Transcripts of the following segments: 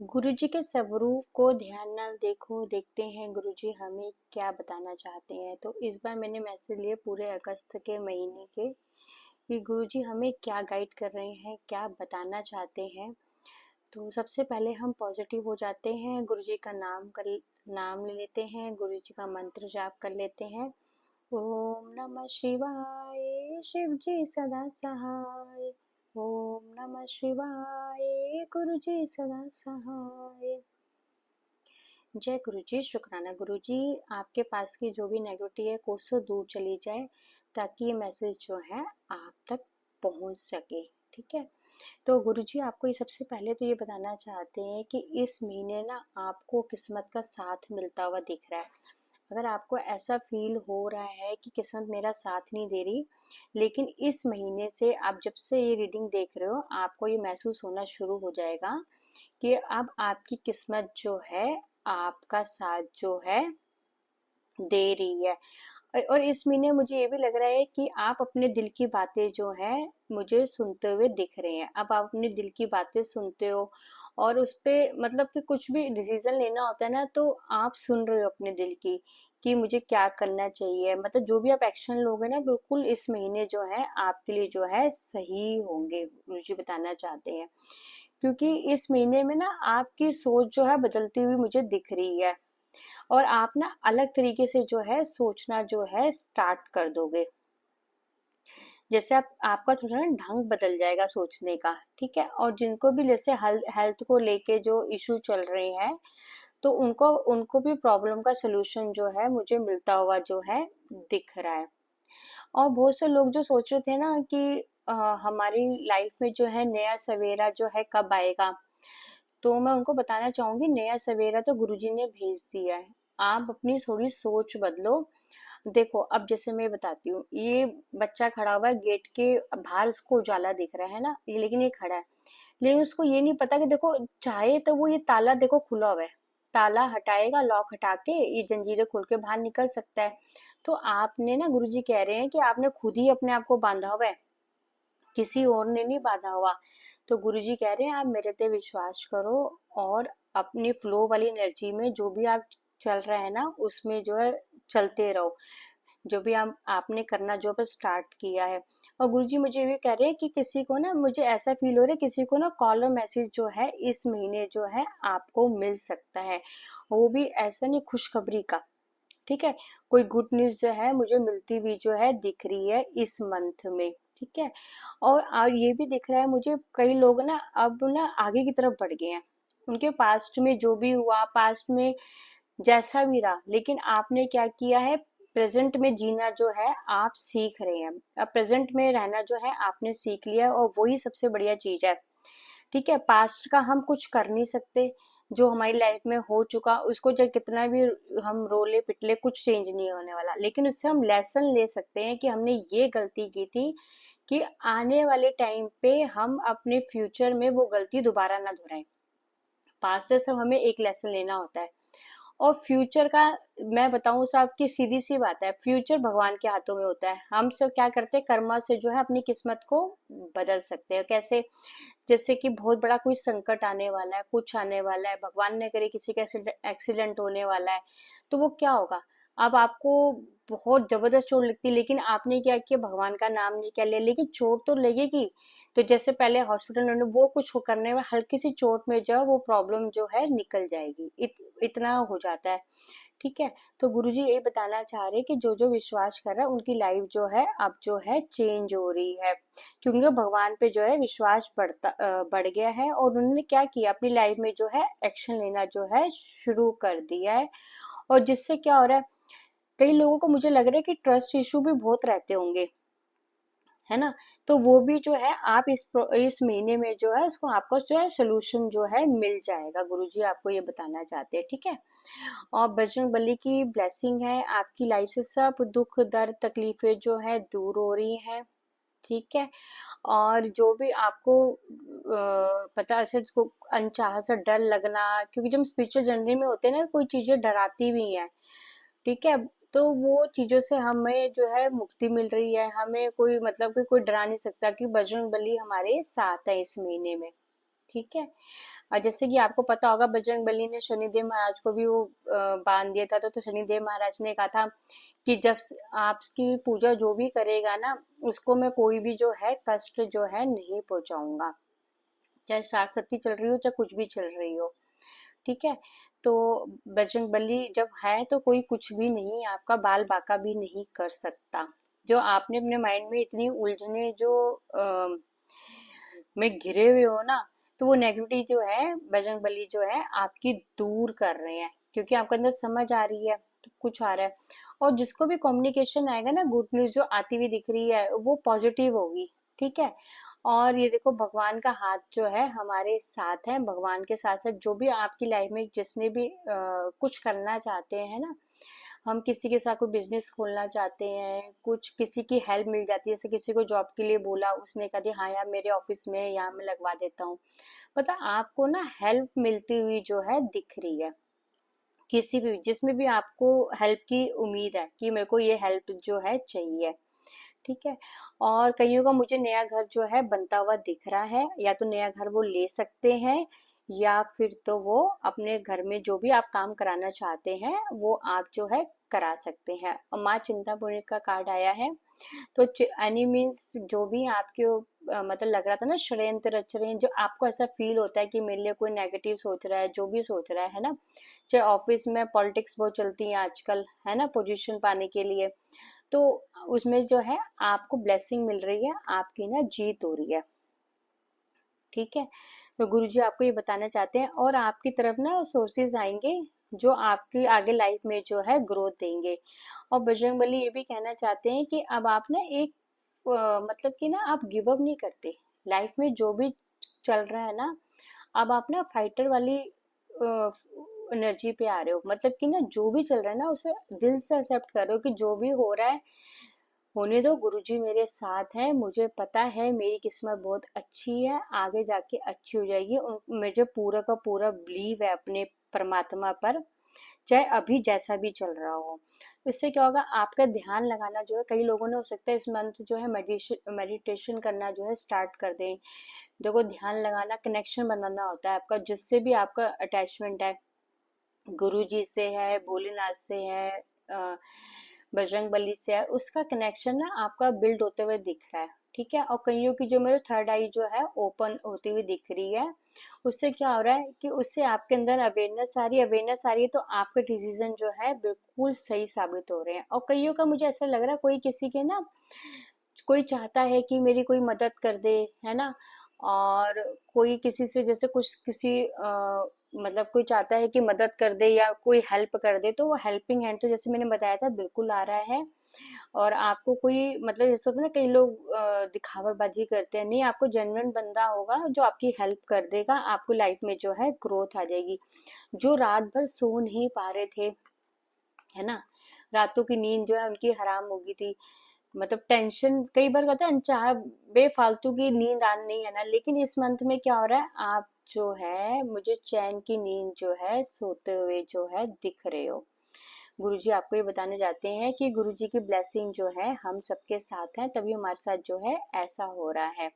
गुरुजी के स्वरूप को ध्यान न देखो, देखते हैं गुरुजी हमें क्या बताना चाहते हैं। तो इस बार मैंने मैसेज लिए पूरे अगस्त के महीने के कि गुरुजी हमें क्या गाइड कर रहे हैं, क्या बताना चाहते हैं। तो सबसे पहले हम पॉजिटिव हो जाते हैं, गुरुजी का नाम ले लेते हैं, गुरुजी का मंत्र जाप कर लेते हैं। ओम नमः शिवाय, शिव जी सदा सहाय। ओम नमः शिवाय, गुरु जी सदा सहाय। जय गुरु जी। शुक्राना गुरु जी, आपके पास की जो भी नेगेटिविटी है कोसों दूर चली जाए, ताकि ये मैसेज जो है आप तक पहुंच सके। ठीक है। तो गुरु जी आपको ये सबसे पहले तो ये बताना चाहते हैं कि इस महीने ना आपको किस्मत का साथ मिलता हुआ दिख रहा है। अगर आपको ऐसा फील हो रहा है कि किस्मत मेरा साथ नहीं दे रही, लेकिन इस महीने से आप जब से ये रीडिंग देख रहे हो आपको ये महसूस होना शुरू हो जाएगा कि अब आपकी किस्मत जो है आपका साथ जो है दे रही है। और इस महीने मुझे ये भी लग रहा है कि आप अपने दिल की बातें जो है मुझे सुनते हुए दिख रहे हैं। अब आप अपने दिल की बातें सुनते हो और उस पे मतलब कि कुछ भी डिसीजन लेना होता है ना, तो आप सुन रहे हो अपने दिल की कि मुझे क्या करना चाहिए। मतलब जो भी आप एक्शन लोगे ना, बिल्कुल इस महीने जो है आपके लिए जो है सही होंगे, मुझे बताना चाहते हैं। क्योंकि इस महीने में ना आपकी सोच जो है बदलती हुई मुझे दिख रही है, और आप ना अलग तरीके से जो है सोचना जो है स्टार्ट कर दोगे। जैसे आप आपका थोड़ा ना ढंग बदल जाएगा सोचने का। ठीक है। और जिनको भी जैसे हेल्थ को लेके जो इशू चल रहे हैं, तो उनको उनको भी प्रॉब्लम का सलूशन जो है मुझे मिलता हुआ जो है दिख रहा है। और बहुत से लोग जो सोच रहे थे ना कि अ, हमारी लाइफ में जो है नया सवेरा जो है कब आएगा, तो मैं उनको बताना चाहूंगी नया सवेरा तो गुरुजी ने भेज दिया है। आप अपनी थोड़ी सोच बदलो। देखो अब जैसे मैं बताती हूँ, ये बच्चा खड़ा हुआ है गेट के बाहर, उसको उजाला दिख रहा है ना, ये लेकिन ये खड़ा है, लेकिन उसको ये नहीं पता कि देखो चाहे तो वो ये ताला देखो खुला हुआ है, ताला हटाएगा, लॉक हटा के ये जंजीरें खोल के बाहर निकल सकता है। तो आपने ना, गुरुजी कह रहे हैं कि आपने खुद ही अपने आप को बांधा हुआ है, किसी और ने नहीं बांधा हुआ। तो गुरुजी कह रहे हैं आप मेरे पे विश्वास करो और अपनी फ्लो वाली एनर्जी में जो भी आप चल रहे हैं ना उसमें जो है चलते रहो। जो भी आप आपने करना जो भी स्टार्ट किया है। और गुरुजी मुझे ये भी कह रहे हैं कि किसी को ना, मुझे ऐसा फील हो रहा है किसी को ना कॉल और मैसेज जो है इस महीने जो है आपको मिल सकता है, वो भी ऐसा नहीं, खुशखबरी का। ठीक है। कोई गुड न्यूज जो है मुझे मिलती हुई जो है दिख रही है इस मंथ में। ठीक है। और ये भी दिख रहा है मुझे, कई लोग ना अब ना आगे की तरफ बढ़ गए हैं। उनके पास्ट में जो भी हुआ, पास्ट में जैसा भी रहा, लेकिन आपने क्या किया है, प्रेजेंट में जीना जो है आप सीख रहे हैं। अब प्रेजेंट में रहना जो है आपने सीख लिया है, और वही सबसे बढ़िया चीज है। ठीक है। पास्ट का हम कुछ कर नहीं सकते, जो हमारी लाइफ में हो चुका उसको चाहे कितना भी हम रोले पिटले कुछ चेंज नहीं होने वाला, लेकिन उससे हम लेसन ले सकते हैं कि हमने ये गलती की थी, कि आने वाले टाइम पे हम अपने फ्यूचर में वो गलती दोबारा ना दोहराएं। पास्ट से सब हमें एक लेसन लेना होता है। और फ्यूचर का मैं बताऊं साहब की सीधी सी बात है, फ्यूचर भगवान के हाथों में होता है। हम सब क्या करते हैं, कर्मा से जो है अपनी किस्मत को बदल सकते हैं। कैसे? जैसे कि बहुत बड़ा कोई संकट आने वाला है, कुछ आने वाला है, भगवान ने करे किसी का एक्सीडेंट होने वाला है, तो वो क्या होगा, अब आपको बहुत जबरदस्त चोट लगती है, लेकिन आपने क्या किया, भगवान का नाम नहीं क्या लिया, लेकिन चोट तो लगेगी। तो जैसे पहले हॉस्पिटल में वो कुछ करने में हल्की सी चोट में जो है वो प्रॉब्लम जो है निकल जाएगी, इतना हो जाता है। ठीक है। तो गुरुजी यही बताना चाह रहे हैं कि जो जो विश्वास कर रहा है उनकी लाइफ जो है अब जो है चेंज हो रही है, क्योंकि वो भगवान पे जो है विश्वास बढ़ गया है, और उन्होंने क्या किया, अपनी लाइफ में जो है एक्शन लेना जो है शुरू कर दिया है। और जिससे क्या हो रहा है, कई लोगों को मुझे लग रहा है कि ट्रस्ट इशू भी बहुत रहते होंगे, है ना। तो वो भी जो है आप इस महीने में जो है उसको आपको जो है सोल्यूशन जो है मिल जाएगा, गुरुजी आपको ये बताना चाहते हैं। ठीक है। और बजरंग बली की ब्लेसिंग है, आपकी लाइफ से सब दुख दर्द तकलीफें जो है दूर हो रही हैं। ठीक है। और जो भी आपको पता है, ऐसे को अनचाहा सा डर लगना, क्योंकि जब हम स्पिरिचुअल जर्नी में होते हैं ना, कोई चीजें डराती भी हैं। ठीक है। तो वो चीजों से हमें जो है मुक्ति मिल रही है, हमें कोई मतलब कि कोई डरा नहीं सकता, कि बजरंग बली हमारे साथ है इस महीने में। ठीक है। और जैसे कि आपको पता होगा बजरंगबली ने शनिदेव महाराज को भी वो बांध दिया था, तो शनिदेव महाराज ने कहा था कि जब आपकी पूजा जो भी करेगा ना, उसको मैं कोई भी जो है कष्ट जो है नहीं पहुंचाऊंगा, चाहे साठ सत्ती चल रही हो चाहे कुछ भी चल रही हो। ठीक है। तो बजरंगबली जब है तो कोई कुछ भी नहीं, आपका बाल बाका भी नहीं कर सकता। जो आपने अपने माइंड में इतनी उलझने जो में घिरे हुए हो ना, तो वो नेगेटिविटी जो है बजरंगबली जो है आपकी दूर कर रहे हैं, क्योंकि आपके अंदर समझ आ रही है, तो कुछ आ रहा है। और जिसको भी कम्युनिकेशन आएगा ना, गुड न्यूज जो आती हुई दिख रही है वो पॉजिटिव होगी। ठीक है। और ये देखो भगवान का हाथ जो है हमारे साथ है, भगवान के साथ साथ जो भी आपकी लाइफ में जिसने भी कुछ करना चाहते हैं ना, हम किसी के साथ कोई बिजनेस खोलना चाहते हैं, कुछ किसी की हेल्प मिल जाती है, जैसे किसी को जॉब के लिए बोला, उसने कहा दिया हाँ यार मेरे ऑफिस में यहाँ मैं लगवा देता हूँ, पता आपको ना हेल्प मिलती हुई जो है दिख रही है, किसी भी जिसमें भी आपको हेल्प की उम्मीद है कि मेरे को ये हेल्प जो है चाहिए। ठीक है। और कईयों का मुझे नया घर जो है बनता हुआ दिख रहा है, या तो नया घर वो ले सकते हैं, या फिर तो वो अपने घर में जो भी आप काम कराना चाहते हैं वो आप जो है करा सकते हैं। और माँ चिंतापूर्णी का कार्ड आया है, तो एनी मीन्स जो भी आपके मतलब लग रहा था ना षड्यंत्र रच रहे हैं, जो आपको ऐसा फील होता है कि मेरे लिए कोई नेगेटिव सोच रहा है, जो भी सोच रहा है ना, चाहे ऑफिस में पॉलिटिक्स बहुत चलती है आजकल, है ना, पोजीशन पाने के लिए, तो उसमें जो है आपको ब्लेसिंग मिल रही है, आपकी ना जीत हो रही है। ठीक है। तो गुरुजी आपको ये बताना चाहते हैं, और आपकी तरफ ना सोर्सेज आएंगे जो आपकी आगे लाइफ में जो है ग्रोथ देंगे। और बजरंगबली ये भी कहना चाहते हैं कि अब आप ना एक मतलब कि ना आप गिव अप नहीं करते, लाइफ में जो भी चल रहा है ना, अब आप ना फाइटर वाली एनर्जी पे आ रहे हो, मतलब कि ना जो भी चल रहा है ना उसे दिल से एक्सेप्ट कर रहे हो कि जो भी हो रहा है होने दो, गुरुजी मेरे साथ हैं, मुझे पता है मेरी किस्मत बहुत अच्छी है, आगे जाके अच्छी हो जाएगी। मुझे पूरा का पूरा बिलीव है अपने परमात्मा पर, चाहे अभी जैसा भी चल रहा हो। इससे क्या होगा, आपका ध्यान लगाना जो है, कई लोगों ने हो सकता है इस मंथ जो है मेडिटेशन करना जो है स्टार्ट कर दें। देखो ध्यान लगाना कनेक्शन बनाना होता है आपका, जिससे भी आपका अटैचमेंट है, गुरु जी से है, भोलेनाथ से है, अ, बजरंग बली से है, उसका कनेक्शन ना आपका बिल्ड होते हुए दिख रहा है। ठीक है। और कईयों की जो मेरे थर्ड आई जो है ओपन होती हुई दिख रही है, उससे क्या हो रहा है कि उससे आपके अंदर अवेयरनेस आ रही है, तो आपके डिसीजन जो है बिल्कुल सही साबित हो रहे हैं। और कईयों का मुझे ऐसा लग रहा है कोई किसी के ना, कोई चाहता है कि मेरी कोई मदद कर दे, है ना, और कोई किसी से जैसे कुछ किसी मतलब कोई चाहता है कि मदद कर दे या कोई हेल्प कर दे, तो वो हेल्पिंग हैंड तो जैसे मैंने बताया था बिल्कुल आ रहा है। और आपको कोई मतलब जैसे होता है ना, कई लोग दिखावटबाजी करते हैं, नहीं आपको जेन्युइन बंदा होगा जो आपकी हेल्प कर देगा, आपको लाइफ में जो है ग्रोथ आ जाएगी। जो रात भर सो नहीं पा रहे थे, है ना, रातों की नींद जो है उनकी हराम हो गई थी, मतलब टेंशन कई बार कहते हैं चाहे बेफालतू की नींद आ नहीं है ना, लेकिन इस मंथ में क्या हो रहा है, आप जो है मुझे चैन की नींद जो है सोते हुए जो है दिख रहे हो। गुरुजी आपको ये बताने जाते हैं कि गुरुजी की ब्लेसिंग जो है हम सबके साथ है, तभी हमारे साथ जो है ऐसा हो रहा है।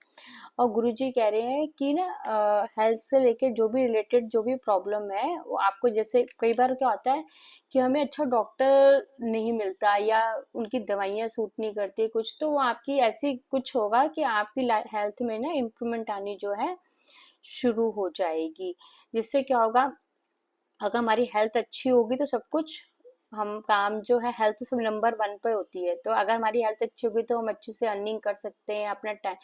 और गुरुजी कह रहे हैं कि ना हेल्थ से लेके जो भी रिलेटेड जो भी प्रॉब्लम है वो आपको, जैसे कई बार क्या होता है कि हमें अच्छा डॉक्टर नहीं मिलता या उनकी दवाइयाँ सूट नहीं करती कुछ, तो वो आपकी ऐसी कुछ होगा कि आपकी हेल्थ में ना इम्प्रूवमेंट आनी जो है शुरू हो जाएगी। जिससे क्या होगा, अगर हमारी हेल्थ अच्छी होगी तो सब कुछ, हम काम जो है हेल्थ सब नंबर वन पे होती है, तो अगर हमारी हेल्थ अच्छी होगी तो हम अच्छे से अर्निंग कर सकते हैं, अपना टाइम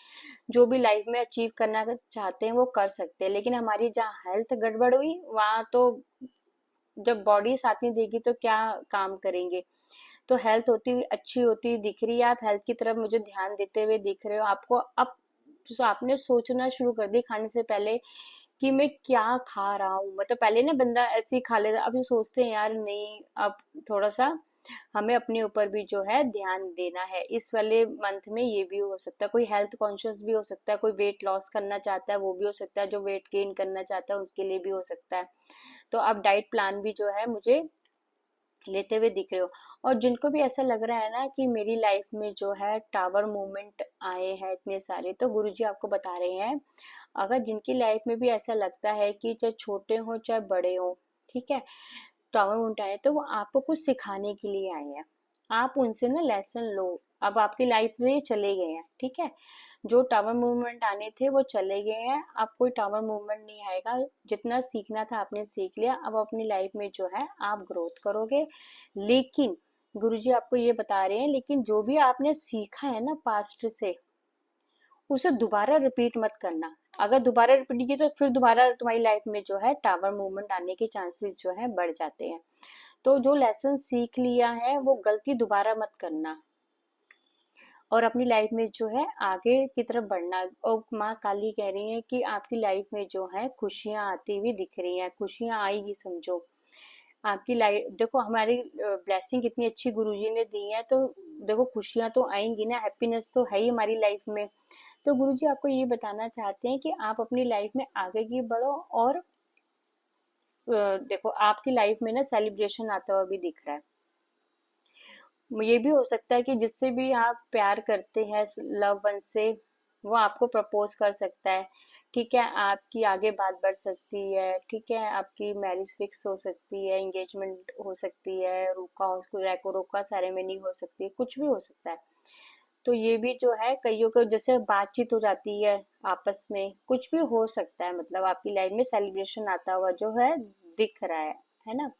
जो भी लाइफ में अचीव करना चाहते हैं वो कर सकते हैं। लेकिन हमारी जहाँ हेल्थ गड़बड़ हुई वहां तो जब बॉडी साथ नहीं देगी तो क्या काम करेंगे। तो हेल्थ होती हुई अच्छी होती हुई दिख रही है, आप हेल्थ की तरफ मुझे ध्यान देते हुए दिख रहे हो, आपको अब तो आपने सोचना शुरू कर दी खाने से पहले कि मैं क्या खा रहा हूँ। मतलब पहले ना बंदा ऐसे ही खा लेता, अब ये सोचते हैं यार नहीं, अब थोड़ा सा हमें अपने ऊपर भी जो है ध्यान देना है। इस वाले मंथ में ये भी हो सकता है, कोई हेल्थ कॉन्शियस भी हो सकता है, कोई वेट लॉस करना चाहता है वो भी हो सकता है, जो वेट गेन करना चाहता है उसके लिए भी हो सकता है। तो अब डाइट प्लान भी जो है मुझे लेते हुए दिख रहे हो। और जिनको भी ऐसा लग रहा है ना कि मेरी लाइफ में जो है टावर मूवमेंट आए हैं इतने सारे, तो गुरुजी आपको बता रहे हैं अगर जिनकी लाइफ में भी ऐसा लगता है कि चाहे छोटे हो चाहे बड़े हो, ठीक है, टावर मूवमेंट आए तो वो आपको कुछ सिखाने के लिए आए हैं। आप उनसे ना लेसन लो। अब आपकी लाइफ में ये चले गए हैं, ठीक है, जो टावर मूवमेंट आने थे वो चले गए हैं, अब कोई टावर मूवमेंट नहीं आएगा। जितना सीखना था आपने सीख लिया, अब अपनी लाइफ में जो है आप ग्रोथ करोगे। लेकिन गुरुजी आपको ये बता रहे हैं, लेकिन जो भी आपने सीखा है ना पास्ट से, उसे दोबारा रिपीट मत करना। अगर दोबारा रिपीट की तो फिर दोबारा तुम्हारी लाइफ में जो है टावर मूवमेंट आने के चांसेस जो है बढ़ जाते हैं। तो जो लेसन सीख लिया है वो गलती दोबारा मत करना, और अपनी लाइफ में जो है आगे की तरफ बढ़ना। और माँ काली कह रही है कि आपकी लाइफ में जो है खुशियां आती हुई दिख रही हैं, खुशियां आएगी समझो। आपकी लाइफ देखो, हमारी ब्लेसिंग कितनी अच्छी गुरुजी ने दी है, तो देखो खुशियां तो आएंगी ना, हैप्पीनेस तो है ही हमारी लाइफ में। तो गुरुजी आपको ये बताना चाहते हैं कि आप अपनी लाइफ में आगे की बढ़ो, और देखो आपकी लाइफ में ना सेलिब्रेशन आता हुआ भी दिख रहा है। ये भी हो सकता है कि जिससे भी आप प्यार करते हैं लव वन से, वो आपको प्रपोज कर सकता है, ठीक है, आपकी आगे बात बढ़ सकती है, ठीक है, आपकी मैरिज फिक्स हो सकती है, एंगेजमेंट हो सकती है, रेको रोका सेरेमनी हो सकती है, कुछ भी हो सकता है। तो ये भी जो है कईयों को जैसे बातचीत हो जाती है आपस में, कुछ भी हो सकता है, मतलब आपकी लाइफ में सेलिब्रेशन आता हुआ जो है दिख रहा है ना।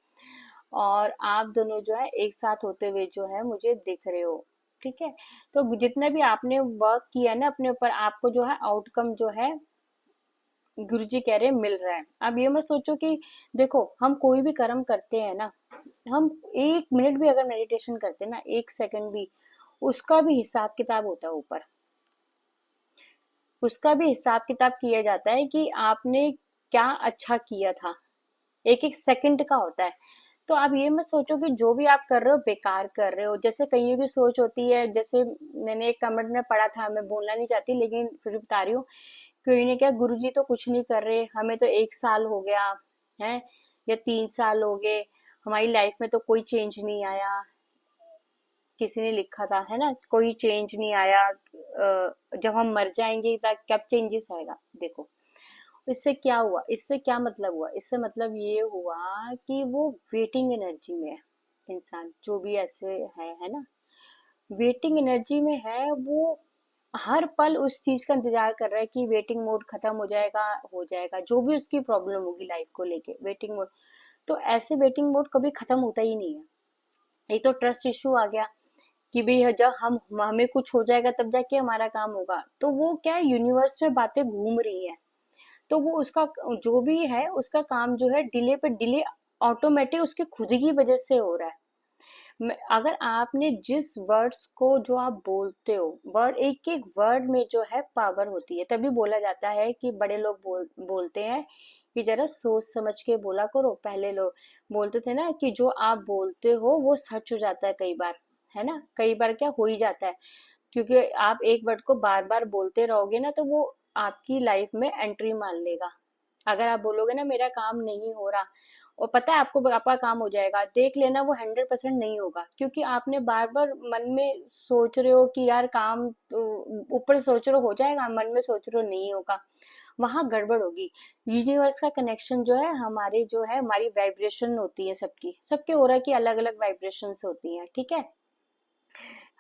और आप दोनों जो है एक साथ होते हुए जो है मुझे दिख रहे हो, ठीक है। तो जितना भी आपने वर्क किया ना अपने ऊपर, आपको जो है आउटकम जो है गुरुजी कह रहे हैं मिल रहा है। अब ये मत सोचो कि देखो हम कोई भी कर्म करते हैं ना, हम 1 मिनट भी अगर मेडिटेशन करते हैं ना, 1 सेकंड भी, उसका भी हिसाब किताब होता है ऊपर, उसका भी हिसाब किताब किया जाता है कि आपने क्या अच्छा किया था, एक एक सेकंड का होता है। तो आप ये मत सोचो कि जो भी आप कर रहे हो बेकार कर रहे हो, जैसे कईयों की सोच होती है। जैसे मैंने एक कमेंट में पढ़ा था, मैं बोलना नहीं चाहती लेकिन फिर भी बता रही हूँ, कोई ने क्या, गुरुजी तो कुछ नहीं कर रहे, हमें तो 1 साल हो गया है या 3 साल हो गए, हमारी लाइफ में तो कोई चेंज नहीं आया। किसी ने लिखा था है ना, कोई चेंज नहीं आया, जब हम मर जाएंगे तब कब चेंजेस आएगा। देखो इससे क्या हुआ, इससे क्या मतलब हुआ, इससे मतलब ये हुआ कि वो वेटिंग एनर्जी में है। इंसान जो भी ऐसे है ना, वेटिंग एनर्जी में है, वो हर पल उस चीज का इंतजार कर रहा है कि वेटिंग मोड खत्म हो जाएगा, जो भी उसकी प्रॉब्लम होगी लाइफ को लेके वेटिंग मोड। तो ऐसे वेटिंग मोड कभी खत्म होता ही नहीं है। एक तो ट्रस्ट इशू आ गया कि भाई जब हम हमें कुछ हो जाएगा तब जाके हमारा काम होगा, तो वो क्या है, यूनिवर्स में बातें घूम रही है। तो वो उसका जो भी है उसका काम जो है डिले पे डिले ऑटोमेटिक उसके खुद की वजह से हो रहा है। अगर आपने जिस वर्ड्स को जो आप बोलते हो, वर्ड एक एक वर्ड में जो है पावर होती है। तभी बोला जाता है कि बड़े लोग बोलते हैं कि जरा सोच समझ के बोला करो। पहले लोग बोलते थे ना कि जो आप बोलते हो वो सच हो जाता है कई बार, है ना, कई बार क्या हो ही जाता है, क्योंकि आप एक वर्ड को बार बार बोलते रहोगे ना तो वो आपकी लाइफ में एंट्री मान लेगा। अगर आप बोलोगे ना मेरा काम नहीं हो रहा, और पता है आपको आपका काम हो जाएगा, देख लेना वो 100% नहीं होगा, क्योंकि आपने बार बार मन में सोच रहे हो कि यार काम तो, ऊपर सोच रहे हो हो जाएगा, मन में सोच रहे हो नहीं होगा, वहां गड़बड़ होगी। यूनिवर्स का कनेक्शन जो है हमारे जो है, हमारी वाइब्रेशन होती है, सबकी सबके हो रहा है कि अलग अलग वाइब्रेशंस होती हैं, ठीक है,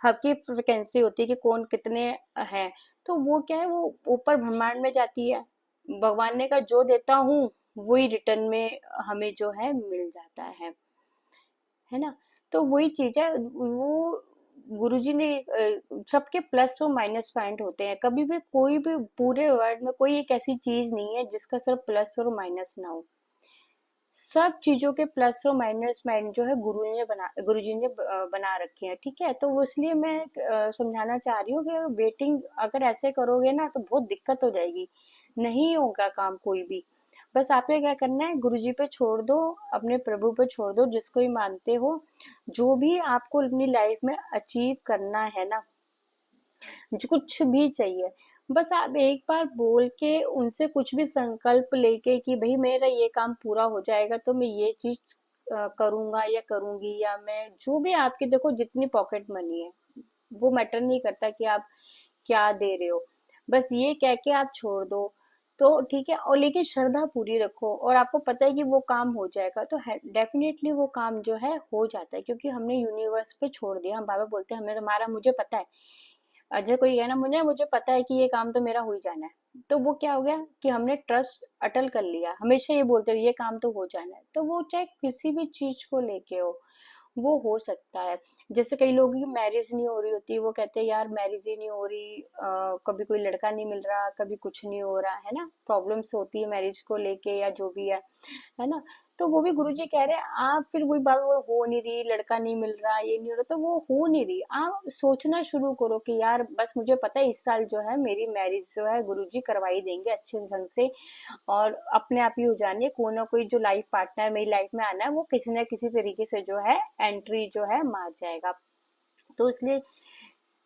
सबकी फ्रिक्वेंसी होती है कि कौन कितने हैं। तो वो क्या है, वो ऊपर ब्रह्मांड में जाती है। भगवान ने कहा जो देता हूँ वही रिटर्न में हमें जो है मिल जाता है ना। तो वही चीज है वो, गुरुजी ने सबके प्लस और माइनस पॉइंट होते हैं। कभी भी कोई भी पूरे वर्ल्ड में कोई एक ऐसी चीज नहीं है जिसका सिर्फ प्लस और माइनस ना हो। सब चीजों के प्लस और माइनस पॉइंट जो है गुरुजी ने बना रखे हैं, ठीक है। तो वो इसलिए मैं समझाना चाह रही हूँ कि वेटिंग अगर ऐसे करोगे ना तो बहुत दिक्कत हो जाएगी, नहीं होगा काम कोई भी। बस आपको क्या करना है, गुरुजी पे छोड़ दो, अपने प्रभु पे छोड़ दो, जिसको ही मानते हो। जो भी आपको अपनी लाइफ में अचीव करना है ना, जो कुछ भी चाहिए, बस आप एक बार बोल के उनसे कुछ भी संकल्प लेके कि भाई मेरा ये काम पूरा हो जाएगा तो मैं ये चीज करूंगा या करूंगी, या मैं जो भी आपकी देखो जितनी पॉकेट मनी है वो मैटर नहीं करता कि आप क्या दे रहे हो, बस ये कह के आप छोड़ दो। तो ठीक है, और लेकिन श्रद्धा पूरी रखो और आपको पता है कि वो काम हो जाएगा, तो डेफिनेटली वो काम जो है हो जाता है, क्योंकि हमने यूनिवर्स पे छोड़ दिया। हम बाबा बोलते हैं हमें तुम्हारा, मुझे पता है, अजय कोई कहना मुझे मुझे पता है कि ये काम तो मेरा हो ही जाना है, तो वो क्या हो गया कि हमने ट्रस्ट अटल कर लिया। हमेशा ये बोलते हो ये काम तो हो जाना है, तो वो चाहे किसी भी चीज को लेके वो हो सकता है। जैसे कई लोगों की मैरिज नहीं हो रही होती, वो कहते हैं यार मैरिज ही नहीं हो रही, कभी कोई लड़का नहीं मिल रहा, कभी कुछ नहीं हो रहा है ना, प्रॉब्लम्स होती है मैरिज को लेके या जो भी है ना। तो वो भी गुरुजी कह रहे हैं आप फिर वही बात, वो हो नहीं रही, लड़का नहीं मिल रहा, ये नहीं हो रहा, तो वो हो नहीं रही, आप सोचना शुरू करो कि यार बस मुझे पता है इस साल जो है मेरी मैरिज जो है गुरुजी करवाई देंगे अच्छे ढंग से, और अपने आप ही हो जानी है। कोई ना कोई जो लाइफ पार्टनर मेरी लाइफ में आना है वो किसी ना किसी तरीके से जो है एंट्री जो है मार जाएगा। तो इसलिए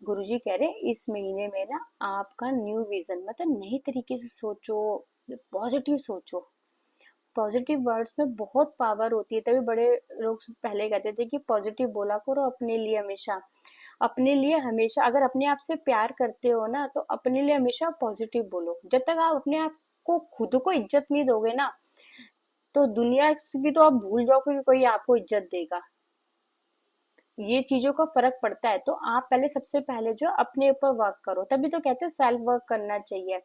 गुरुजी कह रहे हैं इस महीने में ना आपका न्यू विजन, मतलब नई तरीके से सोचो, पॉजिटिव सोचो। पॉजिटिव वर्ड्स में बहुत पावर होती है, तभी बड़े लोग पहले कहते थे कि पॉजिटिव बोला करो अपने लिए हमेशा। अपने लिए हमेशा अगर अपने आप से प्यार करते हो ना, तो अपने लिए हमेशा पॉजिटिव बोलो। जब तक आप अपने आप को खुद को इज्जत नहीं दोगे ना, तो दुनिया की तो आप भूल जाओगे कि कोई आपको इज्जत देगा। ये चीजों का फर्क पड़ता है। तो आप पहले, सबसे पहले जो अपने ऊपर वर्क करो, तभी तो कहते हैं सेल्फ वर्क करना चाहिए।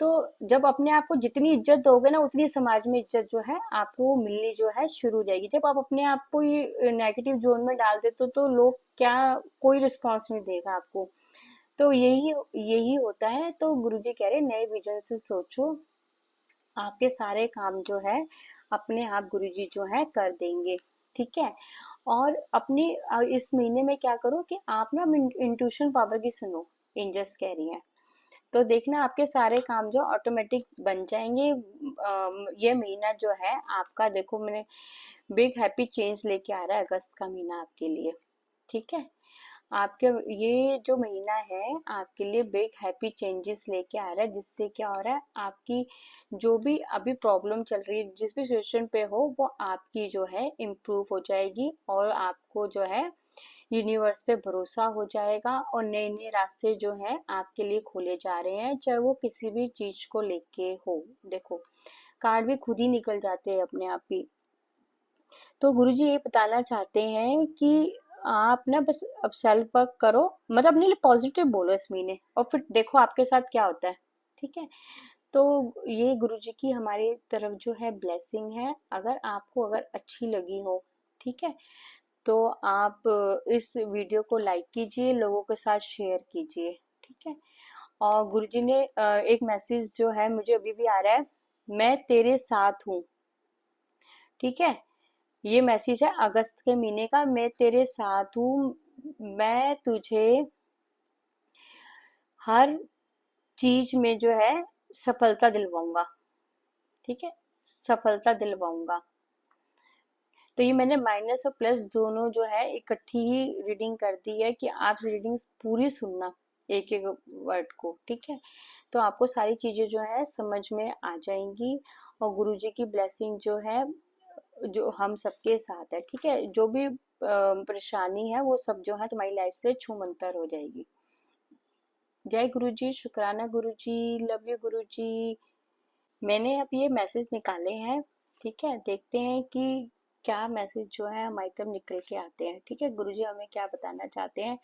तो जब अपने आप को जितनी इज्जत दोगे ना, उतनी समाज में इज्जत जो है आपको मिलनी जो है शुरू हो जाएगी। जब आप अपने आप को ये नेगेटिव जोन में डाल देते तो लोग क्या, कोई रिस्पॉन्स नहीं देगा आपको। तो यही यही होता है। तो गुरुजी कह रहे हैं नए विजन से सोचो, आपके सारे काम जो है अपने आप गुरुजी जो है कर देंगे। ठीक है। और अपनी इस महीने में क्या करो कि आप ना इंट्यूशन पावर की सुनो, एंजल्स कह रही हैं। तो देखना आपके सारे काम जो ऑटोमेटिक बन जाएंगे। ये महीना जो है आपका, देखो मैंने बिग हैप्पी चेंज लेके आ रहा है अगस्त का महीना आपके लिए। ठीक है। आपके ये जो महीना है आपके लिए बिग हैप्पी चेंजेस लेके आ रहा है, जिससे क्या हो रहा है आपकी जो भी अभी प्रॉब्लम चल रही है, जिस भी सिचुएशन पे हो, वो आपकी जो है इम्प्रूव हो जाएगी, और आपको जो है यूनिवर्स पे भरोसा हो जाएगा, और नए नए रास्ते जो है आपके लिए खोले जा रहे हैं, चाहे वो किसी भी चीज को लेके हो। देखो कार्ड भी खुद ही निकल जाते हैं अपने आप ही। तो गुरुजी ये बताना चाहते हैं कि आप ना बस अब सेल्फ वर्क करो, मतलब अपने लिए पॉजिटिव बोलो इस महीने, और फिर देखो आपके साथ क्या होता है। ठीक है। तो ये गुरुजी की हमारी तरफ जो है ब्लेसिंग है। अगर आपको अगर अच्छी लगी हो, ठीक है, तो आप इस वीडियो को लाइक कीजिए, लोगों के साथ शेयर कीजिए। ठीक है। और गुरुजी ने एक मैसेज जो है मुझे अभी भी आ रहा है, मैं तेरे साथ हूँ। ठीक है। ये मैसेज है अगस्त के महीने का, मैं तेरे साथ हूँ, मैं तुझे हर चीज में जो है सफलता दिलवाऊंगा। ठीक है। सफलता दिलवाऊंगा। तो ये मैंने माइनस और प्लस दोनों जो है इकट्ठी ही रीडिंग कर दी है कि आप रीडिंग पूरी सुनना, एक एक वर्ड को। ठीक है। तो आपको सारी चीजें जो है समझ में आ जाएंगी, और गुरुजी की ब्लेसिंग जो है जो हम सबके साथ है। ठीक है। जो भी परेशानी है वो सब जो है तुम्हारी लाइफ से छूमंतर हो जाएगी। जय गुरुजी, शुक्राना गुरुजी, लव यू गुरुजी। मैंने अब ये मैसेज निकाले हैं। ठीक है। देखते हैं कि क्या मैसेज जो है हमारी तरफ निकल के आते हैं। ठीक है। गुरुजी हमें क्या बताना चाहते हैं।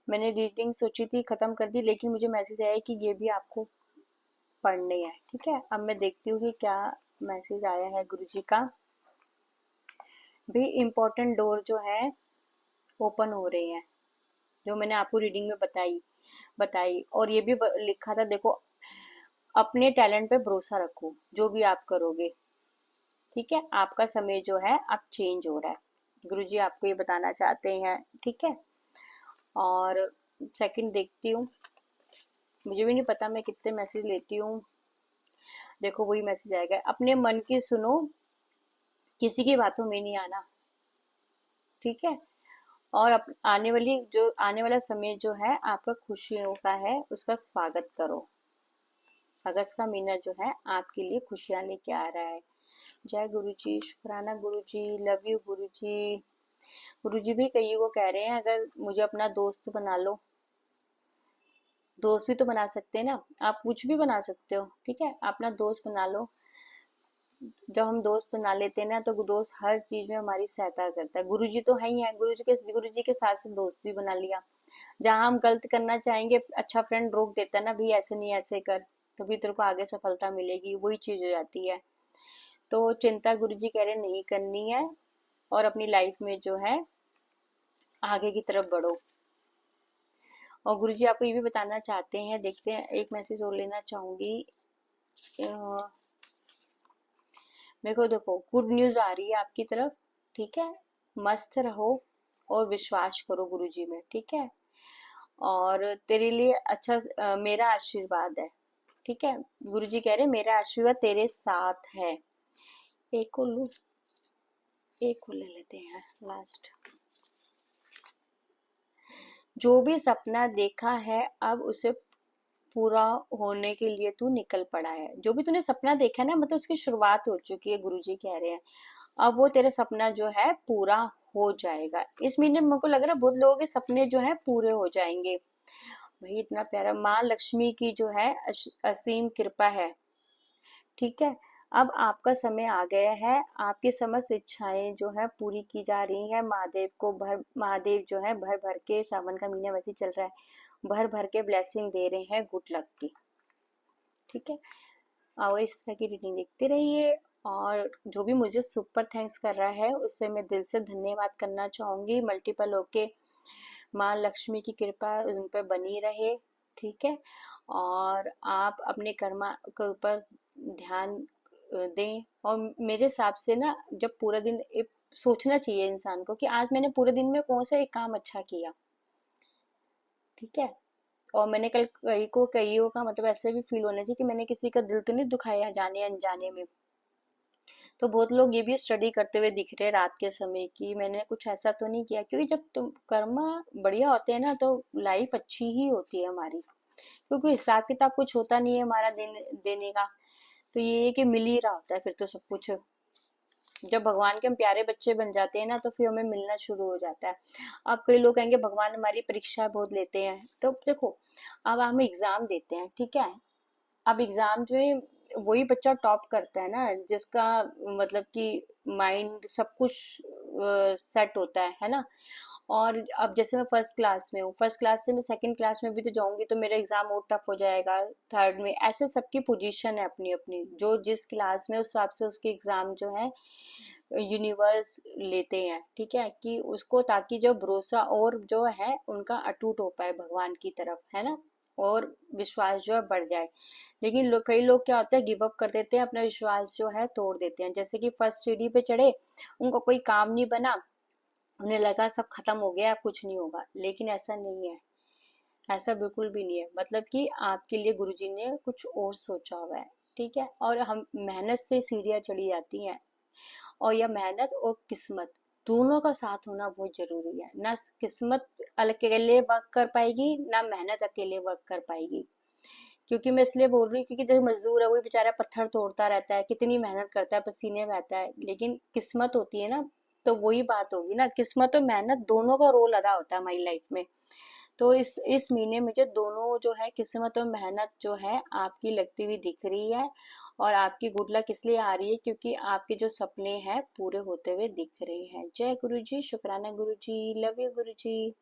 मैंने रीडिंग सोची थी खत्म कर दी, लेकिन मुझे मैसेज आया कि ये भी आपको पढ़नी है। ठीक है। अब मैं देखती हूँ कि क्या मैसेज आया है गुरुजी का। भी इम्पोर्टेंट डोर जो है ओपन हो रहे हैं, जो मैंने आपको रीडिंग में बताई बताई और ये भी लिखा था, देखो अपने टैलेंट पे भरोसा रखो, जो भी आप करोगे। ठीक है। आपका समय जो है अब चेंज हो रहा है, गुरुजी आपको ये बताना चाहते हैं। ठीक है। और सेकंड देखती हूँ, मुझे भी नहीं पता मैं कितने मैसेज लेती हूँ। देखो वही मैसेज आएगा, अपने मन की सुनो, किसी की बातों में नहीं आना। ठीक है। और आने वाला समय जो है आपका खुशियों का है, उसका स्वागत करो। अगस्त का महीना जो है आपके लिए खुशियां लेके आ रहा है। जय गुरु जी, शुक्राना गुरु जी, लव यू गुरु जी। गुरु जी भी कई को कह रहे हैं अगर मुझे अपना दोस्त बना लो, दोस्त भी तो बना सकते हैं ना, आप कुछ भी बना सकते हो, ठीक है, अपना दोस्त बना लो। जब हम दोस्त बना लेते हैं ना तो दोस्त हर चीज में हमारी सहायता करता है। गुरुजी तो है ही है, गुरुजी के साथ साथ दोस्त भी बना लिया। जहां हम गलत करना चाहेंगे, अच्छा फ्रेंड रोक देता है ना, भी ऐसे नहीं ऐसे कर, तभी तेरे को आगे सफलता मिलेगी, वही चीज हो जाती है। तो चिंता गुरुजी कह रहे नहीं करनी है, और अपनी लाइफ में जो है आगे की तरफ बढ़ो। और गुरुजी आपको ये भी बताना चाहते हैं, देखते हैं, एक मैसेज और लेना चाहूंगी। मेरे को देखो गुड न्यूज आ रही है आपकी तरफ, ठीक है, मस्त रहो और विश्वास करो गुरुजी में, ठीक है। और तेरे लिए अच्छा मेरा आशीर्वाद है, ठीक है। गुरुजी कह रहे मेरा आशीर्वाद तेरे साथ है। एक को लू, एक को ले लेते हैं यार लास्ट। जो भी सपना देखा है अब उसे पूरा होने के लिए तू निकल पड़ा है। जो भी तूने सपना देखा है ना, मतलब उसकी शुरुआत हो चुकी है, गुरुजी कह रहे हैं। अब वो तेरा सपना जो है पूरा हो जाएगा। इस महीने मेरे को लग रहा है बहुत लोगों के सपने जो है पूरे हो जाएंगे। वही इतना प्यारा, माँ लक्ष्मी की जो है असीम कृपा है, ठीक है। अब आपका समय आ गया है, आपकी समस्त इच्छाएं जो है पूरी की जा रही है। महादेव जो है भर भर के, सावन का महीना वैसे ही चल रहा है, भर भर के ब्लेसिंग दे रहे हैं गुड लक की, ठीक है। और इस तरह की रीडिंग देखते रहिए। और जो भी मुझे सुपर थैंक्स कर रहा है उससे मैं दिल से धन्यवाद करना चाहूंगी। मल्टीपल होके माँ लक्ष्मी की कृपा उन पर बनी रहे, ठीक है। और आप अपने कर्मा के ऊपर ध्यान दें। और मेरे हिसाब से ना, जब पूरा दिन सोचना चाहिए इंसान को कि आज मैंने पूरे दिन में कौन सा एक काम अच्छा किया, ठीक है। और मैंने कल कईयों का मतलब ऐसे भी फील होना चाहिए कि मैंने किसी का दिल तो नहीं दुखाया जाने अनजाने में। तो बहुत लोग ये भी स्टडी करते हुए दिख रहे हैं रात के समय की मैंने कुछ ऐसा तो नहीं किया, क्योंकि जब तुम कर्मा बढ़िया होते हैं ना तो लाइफ अच्छी ही होती है हमारी। क्योंकि हिसाब किताब कुछ होता नहीं है हमारा देने का। तो ये है कि मिल ही रहा होता है फिर तो सब कुछ। जब भगवान के हम प्यारे बच्चे बन जाते हैं ना तो फिर हमें मिलना शुरू हो जाता है। अब कई लोग कहेंगे भगवान हमारी परीक्षा बहुत लेते हैं, तो देखो अब हम एग्जाम देते हैं, ठीक है। अब एग्जाम में वही बच्चा टॉप करता है ना जिसका मतलब कि माइंड सब कुछ सेट होता है ना। और अब जैसे मैं फर्स्ट क्लास में हूँ, फर्स्ट क्लास से मैं सेकंड क्लास में भी तो जाऊंगी तो मेरा एग्जाम और टफ हो जाएगा, थर्ड में, ऐसे सबकी पोजीशन है अपनी अपनी, जो जिस क्लास में उस हिसाब से उसके एग्जाम जो है यूनिवर्स लेते हैं, ठीक है, कि उसको ताकि जो भरोसा और जो है उनका अटूट हो पाए भगवान की तरफ, है ना। और विश्वास जो है बढ़ जाए। लेकिन कई लोग क्या होता है गिव अप कर देते हैं, अपना विश्वास जो है तोड़ देते हैं। जैसे कि फर्स्ट सीढ़ी पे चढ़े, उनको कोई काम नहीं बना, उन्हें लगा सब खत्म हो गया अब कुछ नहीं होगा, लेकिन ऐसा नहीं है। ऐसा बिल्कुल भी नहीं है, मतलब कि आपके लिए गुरुजी ने कुछ और सोचा हुआ है, ठीक है। और हम मेहनत से सीढ़ियां चढ़ी जाती हैं, और यह मेहनत और किस्मत दोनों का साथ होना बहुत जरूरी है। ना किस्मत अकेले वर्क कर पाएगी, ना मेहनत अकेले वर्क कर पाएगी। क्योंकि मैं इसलिए बोल रही हूँ क्योंकि जो मजदूर है वो बेचारा पत्थर तोड़ता रहता है, कितनी मेहनत करता है, पसीने बहता है, लेकिन किस्मत होती है ना, तो वही बात होगी ना, किस्मत और मेहनत दोनों का रोल अदा होता है हमारी लाइफ में। तो इस महीने मुझे दोनों जो है किस्मत और मेहनत जो है आपकी लगती हुई दिख रही है। और आपकी गुड लक इसलिए आ रही है क्योंकि आपके जो सपने हैं पूरे होते हुए दिख रहे हैं। जय गुरु जी, शुक्राना गुरु जी, लव यू गुरु जी।